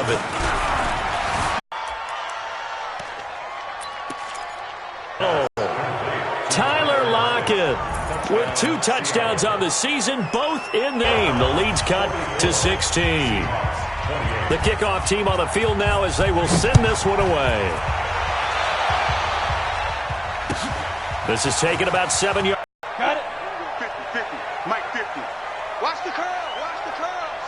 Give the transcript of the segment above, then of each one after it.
of it. Tyler Lockett with 2 touchdowns on the season, both in the game. The lead's cut to 16. The kickoff team on the field now as they will send this one away. This is taken about 7 yards. Got it. 50-50. Mike 50. Watch the curl. Watch the curls.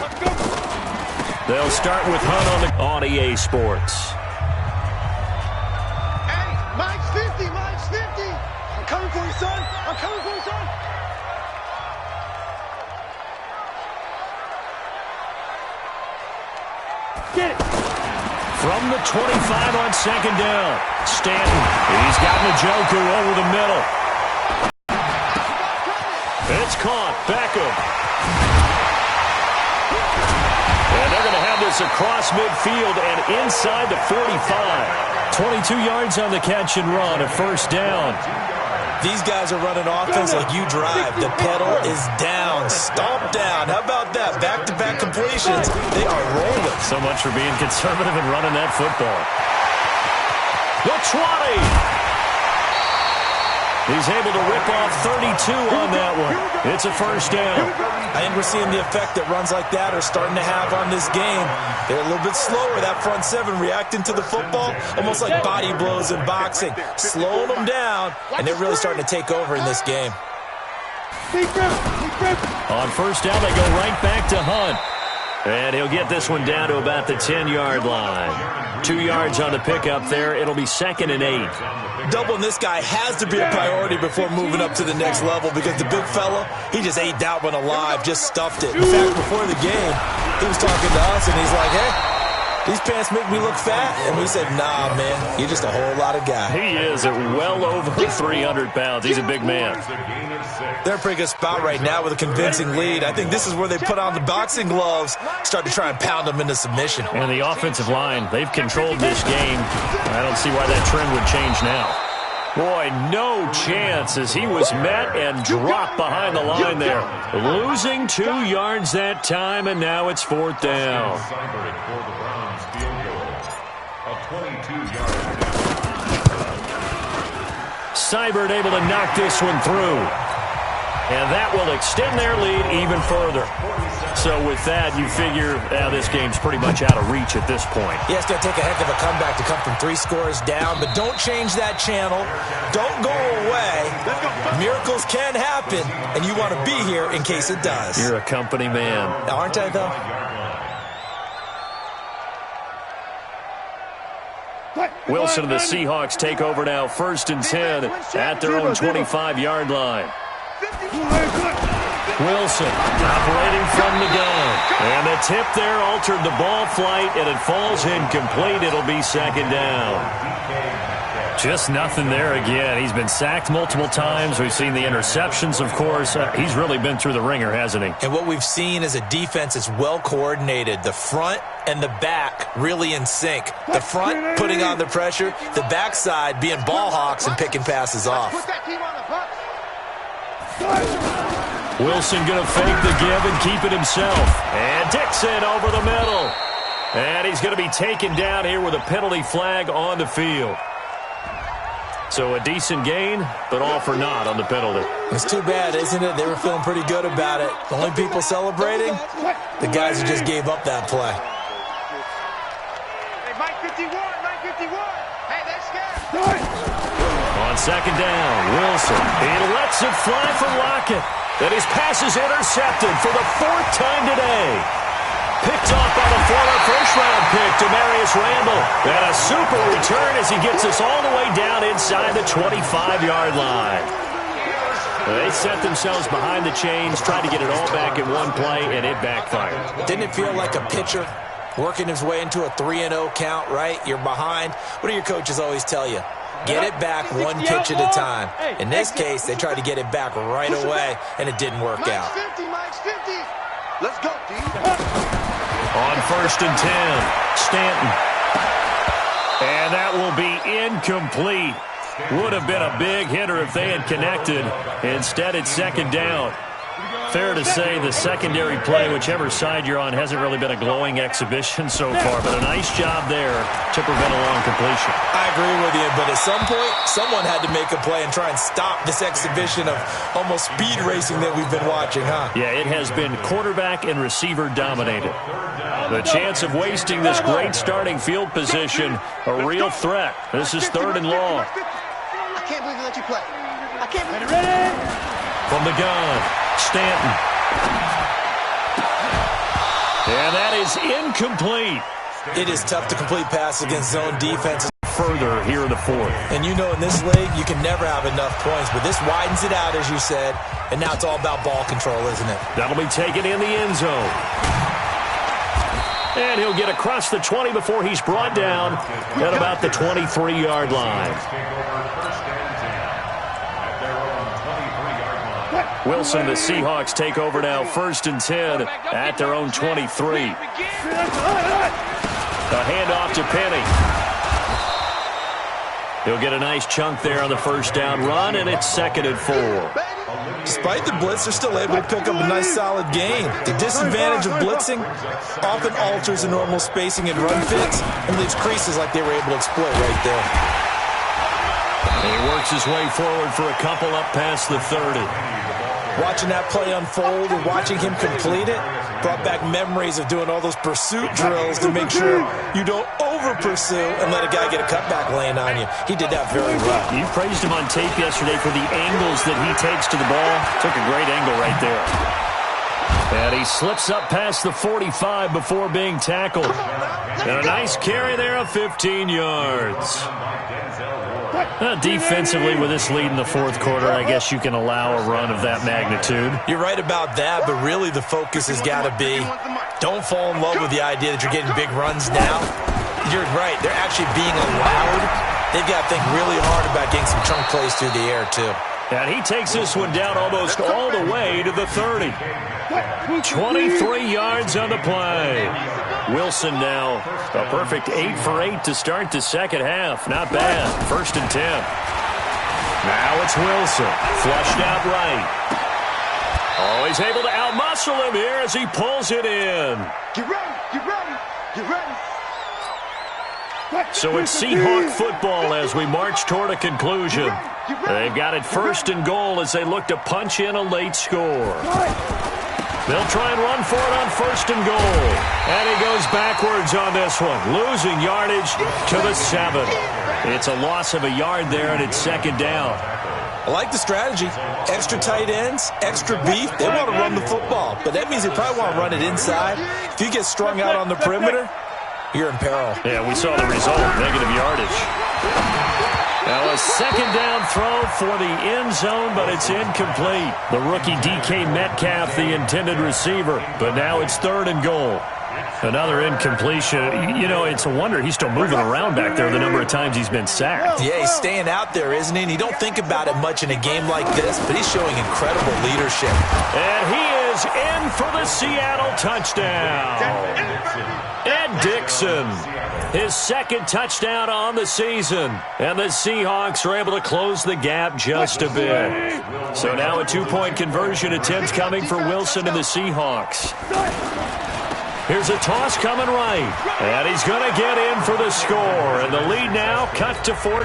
Let's go. They'll start with Hunt on EA Sports. Hey, Mike's 50. Mike's 50. I'm coming for you, son. I'm coming for you, son. Get it. From the 25 on second down, Stanton. He's got Njoku over the middle. It's caught. Beckham. And they're going to have this across midfield and inside the 45. 22 yards on the catch and run, a first down. These guys are running offense like you drive. The pedal is down, stomp down. How about that? Back-to-back completions. They are rolling. So much for being conservative and running that football. The 20. He's able to rip off 32 on that one. It's a first down. I think we're seeing the effect that runs like that are starting to have on this game. They're a little bit slower, that front seven, reacting to the football, almost like body blows in boxing. Slowing them down, and they're really starting to take over in this game. On first down, they go right back to Hunt. And he'll get this one down to about the 10-yard line. 2 yards on the pickup there. It'll be 2nd and 8. Doubling this guy has to be a priority before moving up to the next level because the big fella, he just ate that one alive, just stuffed it. In fact, before the game, he was talking to us, and he's like, hey, these pants make me look fat. And we said, nah, man, you're just a whole lot of guy. He is at well over 300 pounds. He's a big man. They're in a pretty good spot right now with a convincing lead. I think this is where they put on the boxing gloves, start to try and pound them into submission. And the offensive line, they've controlled this game. I don't see why that trend would change now. Boy, no chance as he was met and dropped behind the line there. Losing 2 yards that time, and now it's 4th down. Seibert able to knock this one through. And that will extend their lead even further. So with that, you figure this game's pretty much out of reach at this point. Yeah, it's going to take a heck of a comeback to come from 3 scores down, but don't change that channel. Don't go away. Miracles can happen, and you want to be here in case it does. You're a company man. Aren't I, though? Wilson and the Seahawks take over now, 1st and 10 at their own 25-yard line. Wilson operating from the gun. And the tip there altered the ball flight, and it falls incomplete. It'll be 2nd down. Just nothing there again. He's been sacked multiple times. We've seen the interceptions, of course. He's really been through the ringer, hasn't he? And what we've seen is a defense that's well coordinated. The front and the back really in sync. The front putting on the pressure. The backside being ball hawks and picking passes off. Wilson going to fake the give and keep it himself. And Dixon over the middle. And he's going to be taken down here with a penalty flag on the field. So a decent gain, but all for naught on the penalty. It's too bad, isn't it? They were feeling pretty good about it. The only people celebrating, the guys who just gave up that play. Hey, Mike 51, Mike 51. Hey, they're scared. On 2nd down, Wilson. He lets it fly for Lockett. And his pass is intercepted for the 4th time today. Picked off by the former first-round pick, Demarius Randall. And a super return as he gets us all the way down inside the 25-yard line. They set themselves behind the chains, tried to get it all back in one play, and it backfired. Didn't it feel like a pitcher working his way into a 3-0 count, right? You're behind. What do your coaches always tell you? Get it back one pitch at a time. In this case, they tried to get it back right away, and it didn't work out. Mike's 50. Let's go, D. On 1st and 10, Stanton. And that will be incomplete. Would have been a big hitter if they had connected. Instead, it's second down. Fair to say the secondary play, whichever side you're on, hasn't really been a glowing exhibition so far, but a nice job there to prevent a long completion. I agree with you, but at some point, someone had to make a play and try and stop this exhibition of almost speed racing that we've been watching, huh? Yeah, it has been quarterback and receiver dominated. The chance of wasting this great starting field position, a real threat. This is third and long. I can't believe they let you play. I can't believe From the gun, Stanton. And that is incomplete. It is tough to complete passes against zone defenses. Further here in the fourth. And you know in this league, you can never have enough points, but this widens it out, as you said, and now it's all about ball control, isn't it? That'll be taken in the end zone. And he'll get across the 20 before he's brought down at about the 23-yard line. Wilson, the Seahawks take over now, 1st and 10 at their own 23. A handoff to Penny. He'll get a nice chunk there on the first down run, and it's 2nd and 4. Despite the blitz, they're still able to pick up a nice solid gain. The disadvantage of blitzing often alters the normal spacing and run fits and leaves creases like they were able to exploit right there. And he works his way forward for a couple up past the 30. Watching that play unfold and watching him complete it brought back memories of doing all those pursuit drills to make sure you don't over-pursue and let a guy get a cutback laying on you. He did that very well. You praised him on tape yesterday for the angles that he takes to the ball. Took a great angle right there. And he slips up past the 45 before being tackled. And a nice carry there of 15 yards. Defensively, with this lead in the fourth quarter, I guess you can allow a run of that magnitude. You're right about that, but really the focus has got to be don't fall in love with the idea that you're getting big runs now. You're right. They're actually being allowed. They've got to think really hard about getting some chunk plays through the air, too. And he takes this one down almost all the way to the 30. 23 yards on the play. Wilson now a perfect 8 for 8 to start the second half. Not bad. 1st and 10. Now it's Wilson. Flushed out right. Oh, he's able to outmuscle him here as he pulls it in. Get ready, get ready, get ready. So it's Seahawk football as we march toward a conclusion. They've got it 1st and goal as they look to punch in a late score. They'll try and run for it on 1st and goal. And he goes backwards on this one, losing yardage to the 7. It's a loss of a yard there, and it's 2nd down. I like the strategy. Extra tight ends, extra beef. They want to run the football, but that means they probably want to run it inside. If you get strung out on the perimeter, you're in peril. Yeah, we saw the result, negative yardage. Now a 2nd down throw for the end zone, but it's incomplete. The rookie DK Metcalf, the intended receiver, but now it's 3rd and goal. Another incompletion. You know, it's a wonder he's still moving around back there the number of times he's been sacked. Yeah, he's staying out there, isn't he? And you don't think about it much in a game like this, but he's showing incredible leadership. And he is in for the Seattle touchdown. Ed Dixon, his 2nd touchdown on the season. And the Seahawks are able to close the gap just a bit. So now a 2-point conversion attempt coming for Wilson and the Seahawks. Here's a toss coming right. And he's going to get in for the score. And the lead now cut to 14.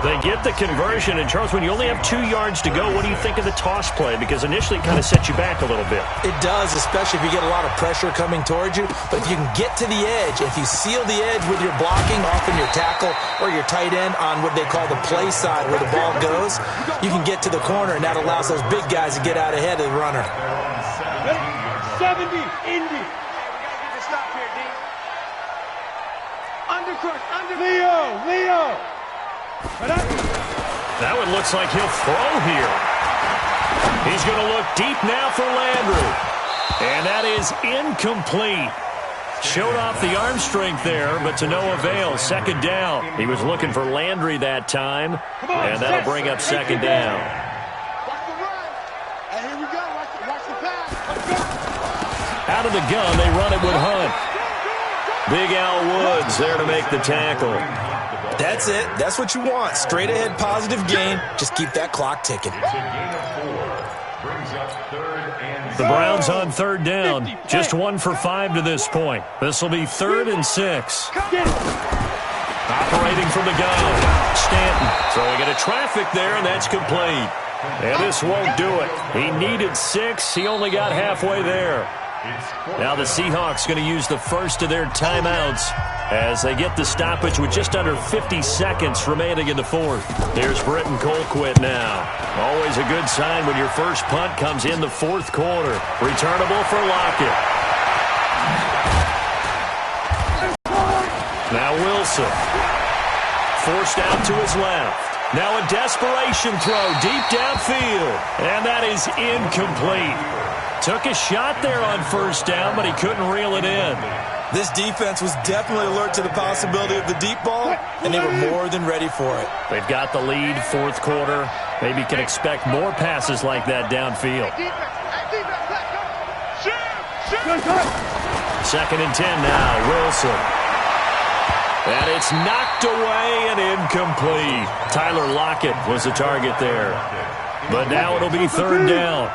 They get the conversion. And, Charles, when you only have 2 yards to go, what do you think of the toss play? Because initially it kind of sets you back a little bit. It does, especially if you get a lot of pressure coming towards you. But if you can get to the edge, if you seal the edge with your blocking, often your tackle or your tight end on what they call the play side where the ball goes, you can get to the corner, and that allows those big guys to get out ahead of the runner. 70, Indy. Leo. That one looks like he'll throw here. He's going to look deep now for Landry. And that is incomplete. Showed off the arm strength there, but to no avail. 2nd down. He was looking for Landry that time, and that'll bring up 2nd down. Watch the run. And here we go. Watch the pass. Out of the gun, they run it with Hunt. Big Al Woods there to make the tackle. That's it. That's what you want. Straight ahead, positive gain. Just keep that clock ticking. The Browns on third down. Just 1 for 5 to this point. This will be 3rd and 6. Operating from the gun, Stanton throwing into traffic there, and that's complete. And this won't do it. He needed 6. He only got halfway there. Now the Seahawks going to use the first of their timeouts as they get the stoppage with just under 50 seconds remaining in the fourth. Here's Britton Colquitt now. Always a good sign when your first punt comes in the fourth quarter. Returnable for Lockett. Now Wilson. Forced out to his left. Now a desperation throw deep downfield. And that is incomplete. Took a shot there on first down, but he couldn't reel it in. This defense was definitely alert to the possibility of the deep ball, and they were more than ready for it. They've got the lead, fourth quarter. Maybe can expect more passes like that downfield. 2nd and 10 now, Wilson. And it's knocked away and incomplete. Tyler Lockett was the target there. But now it'll be 3rd down.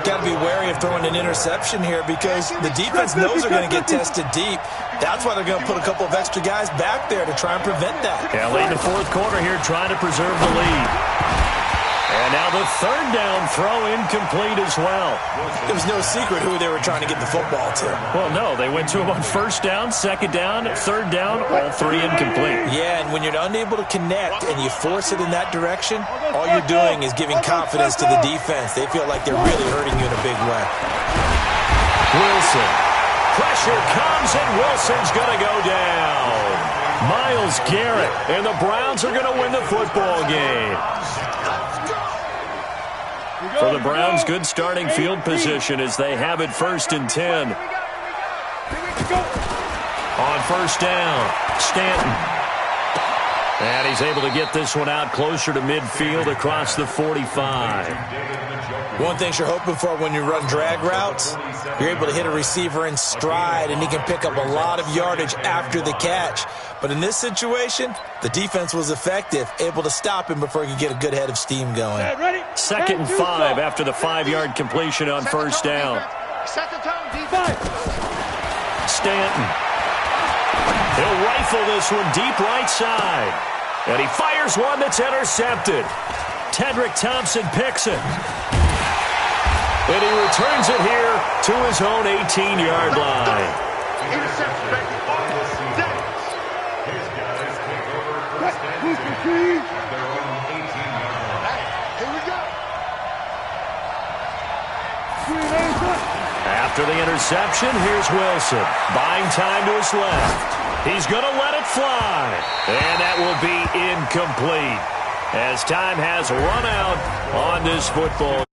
Got to be wary of throwing an interception here because the defense knows they're going to get tested deep. That's why they're going to put a couple of extra guys back there to try and prevent that. Yeah, late in the fourth quarter here trying to preserve the lead. And now the 3rd down throw incomplete as well. It was no secret who they were trying to get the football to. Well, no, they went to him on 1st down, 2nd down, 3rd down, all 3 incomplete. Yeah, and when you're unable to connect and you force it in that direction, all you're doing is giving confidence to the defense. They feel like they're really hurting you in a big way. Wilson. Pressure comes, and Wilson's going to go down. Myles Garrett, and the Browns are going to win the football game. For the Browns, good starting field position as they have it 1st and 10. On 1st down, Stanton. And he's able to get this one out closer to midfield across the 45. One thing you're hoping for when you run drag routes, you're able to hit a receiver in stride, and he can pick up a lot of yardage after the catch. But in this situation, the defense was effective, able to stop him before he could get a good head of steam going. 2nd and 5 after the 5-yard completion on 1st down. Stanton. He'll rifle this one deep right side. And he fires one that's intercepted. Tedrick Thompson picks it. And he returns it here to his own 18-yard line. After the interception, here's Wilson. Buying time to his left. He's going to let it fly. And that will be incomplete as time has run out on this football.